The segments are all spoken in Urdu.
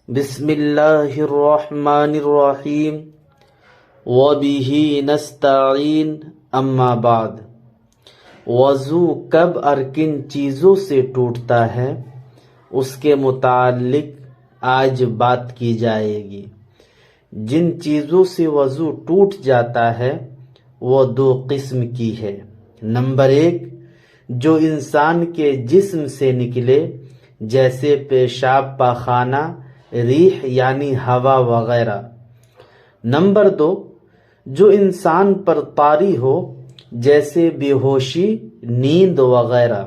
بسم اللہ الرحمن الرحیم وبہ نستعین اما بعد۔ وضو کب اور کن چیزوں سے ٹوٹتا ہے اس کے متعلق آج بات کی جائے گی۔ جن چیزوں سے وضو ٹوٹ جاتا ہے وہ دو قسم کی ہے۔ نمبر 1، جو انسان کے جسم سے نکلے جیسے پیشاب، پاخانہ، ریح یعنی ہوا وغیرہ۔ نمبر 2، جو انسان پر طاری ہو جیسے بے ہوشی، نیند وغیرہ۔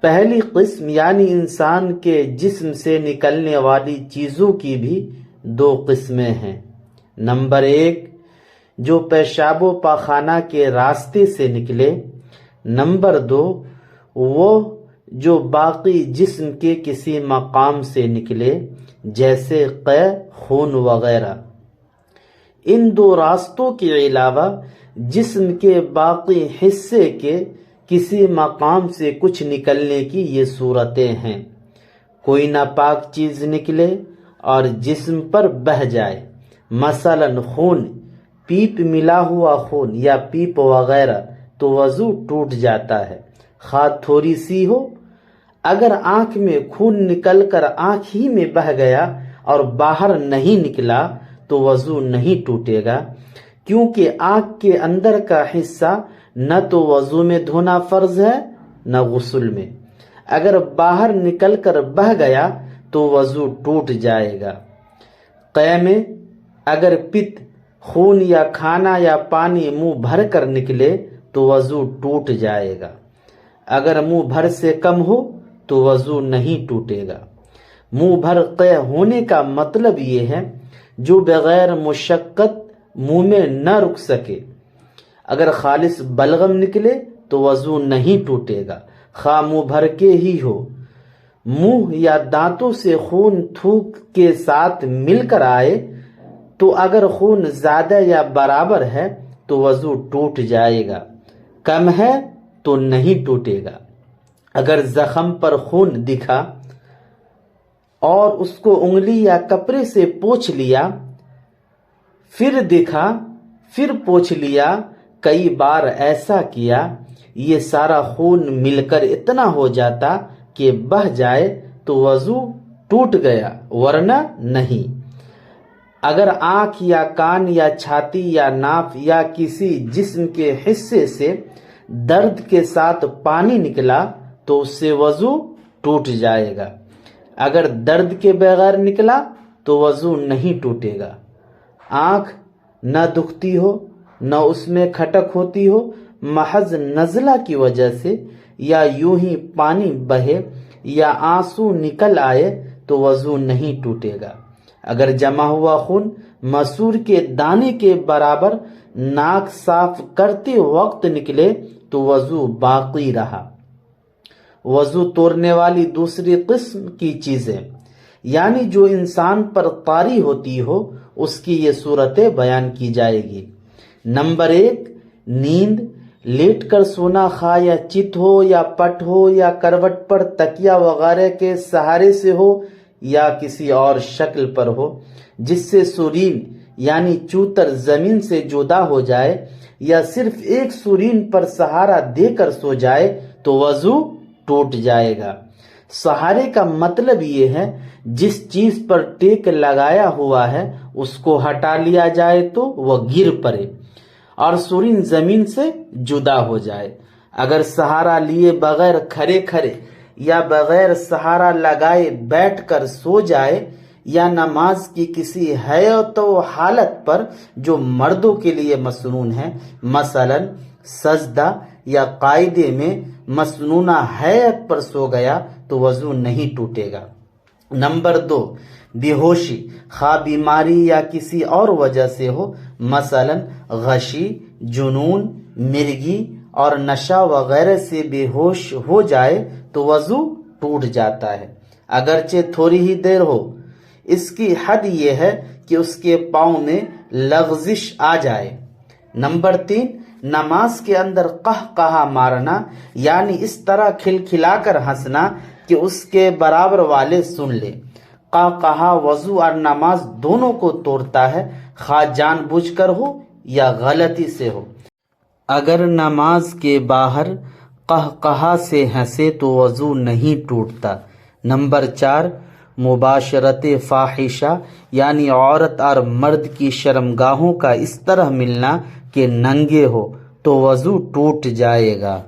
پہلی قسم یعنی انسان کے جسم سے نکلنے والی چیزوں کی بھی دو قسمیں ہیں۔ نمبر 1، جو پیشاب و پاخانہ کے راستے سے نکلے۔ نمبر 2، وہ جو باقی جسم کے کسی مقام سے نکلے جیسے قے، خون وغیرہ۔ ان دو راستوں کے علاوہ جسم کے باقی حصے کے کسی مقام سے کچھ نکلنے کی یہ صورتیں ہیں۔ کوئی ناپاک چیز نکلے اور جسم پر بہہ جائے، مثلا خون، پیپ ملا ہوا خون یا پیپ وغیرہ، تو وضو ٹوٹ جاتا ہے، خواہ تھوڑی سی ہو۔ اگر آنکھ میں خون نکل کر آنکھ ہی میں بہہ گیا اور باہر نہیں نکلا تو وضو نہیں ٹوٹے گا، کیونکہ آنکھ کے اندر کا حصہ نہ تو وضو میں دھونا فرض ہے نہ غسل میں۔ اگر باہر نکل کر بہہ گیا تو وضو ٹوٹ جائے گا۔ قے میں اگر پت، خون یا کھانا یا پانی منہ بھر کر نکلے تو وضو ٹوٹ جائے گا۔ اگر منہ بھر سے کم ہو تو وضو نہیں ٹوٹے گا۔ منہ بھر قے ہونے کا مطلب یہ ہے جو بغیر مشقت منہ میں نہ رک سکے۔ اگر خالص بلغم نکلے تو وضو نہیں ٹوٹے گا، خواہ منہ بھر کے ہی ہو۔ منہ یا دانتوں سے خون تھوک کے ساتھ مل کر آئے تو اگر خون زیادہ یا برابر ہے تو وضو ٹوٹ جائے گا، کم ہے تو نہیں ٹوٹے گا۔ اگر زخم پر خون دکھا اور اس کو انگلی یا کپڑے سے پوچھ لیا، پھر دکھا، پھر پوچھ لیا، کئی بار ایسا کیا، یہ سارا خون مل کر اتنا ہو جاتا کہ بہہ جائے تو وضو ٹوٹ گیا، ورنہ نہیں۔ اگر آنکھ یا کان یا چھاتی یا ناف یا کسی جسم کے حصے سے درد کے ساتھ پانی نکلا تو اس سے وضو ٹوٹ جائے گا۔ اگر درد کے بغیر نکلا تو وضو نہیں ٹوٹے گا۔ آنکھ نہ دکھتی ہو نہ اس میں کھٹک ہوتی ہو، محض نزلہ کی وجہ سے یا یوں ہی پانی بہے یا آنسو نکل آئے تو وضو نہیں ٹوٹے گا۔ اگر جمع ہوا خون مسور کے دانے کے برابر ناک صاف کرتے وقت نکلے تو وضو باقی رہا۔ وضو توڑنے والی دوسری قسم کی چیزیں یعنی جو انسان پر طاری ہوتی ہو، اس کی یہ صورتیں بیان کی جائے گی۔ نمبر 1، نیند، لیٹ کر سونا، خواہ یا چت ہو یا پٹ ہو یا کروٹ پر تکیہ وغیرہ کے سہارے سے ہو یا کسی اور شکل پر ہو جس سے سورین یعنی چوتر زمین سے جدا ہو جائے، یا صرف ایک سورین پر سہارا دے کر سو جائے تو وضو ٹوٹ جائے گا۔ سہارے کا مطلب یہ ہے جس چیز پر ٹیک لگایا ہوا ہے اس کو ہٹا لیا جائے تو وہ گر پڑے اور سورین زمین سے جدا ہو جائے۔ اگر سہارا لیے بغیر کھڑے کھڑے یا بغیر سہارا لگائے بیٹھ کر سو جائے، یا نماز کی کسی حیت و حالت پر جو مردوں کے لیے مسنون ہے، مثلا سجدہ یا قاعدے میں مسنونہ حیت پر سو گیا تو وضو نہیں ٹوٹے گا۔ نمبر 2، بے ہوشی، خواہ بیماری یا کسی اور وجہ سے ہو، مثلا غشی، جنون، مرگی اور نشہ وغیرہ سے بے ہوش ہو جائے تو وضو ٹوٹ جاتا ہے، اگرچہ تھوڑی ہی دیر ہو۔ اس کی حد یہ ہے کہ اس کے پاؤں میں لغزش آ جائے۔ نمبر 3، نماز کے اندر قہقہا مارنا یعنی اس طرح کھلکھلا کر ہنسنا کہ اس کے برابر والے سن لیں۔ کہا وضو اور نماز دونوں کو توڑتا ہے، خواہ جان بوجھ کر ہو یا غلطی سے ہو۔ اگر نماز کے باہر کہا سے ہنسے تو وضو نہیں ٹوٹتا۔ نمبر 4، مباشرت فاحشہ یعنی عورت اور مرد کی شرمگاہوں کا اس طرح ملنا کہ ننگے ہو تو وضو ٹوٹ جائے گا۔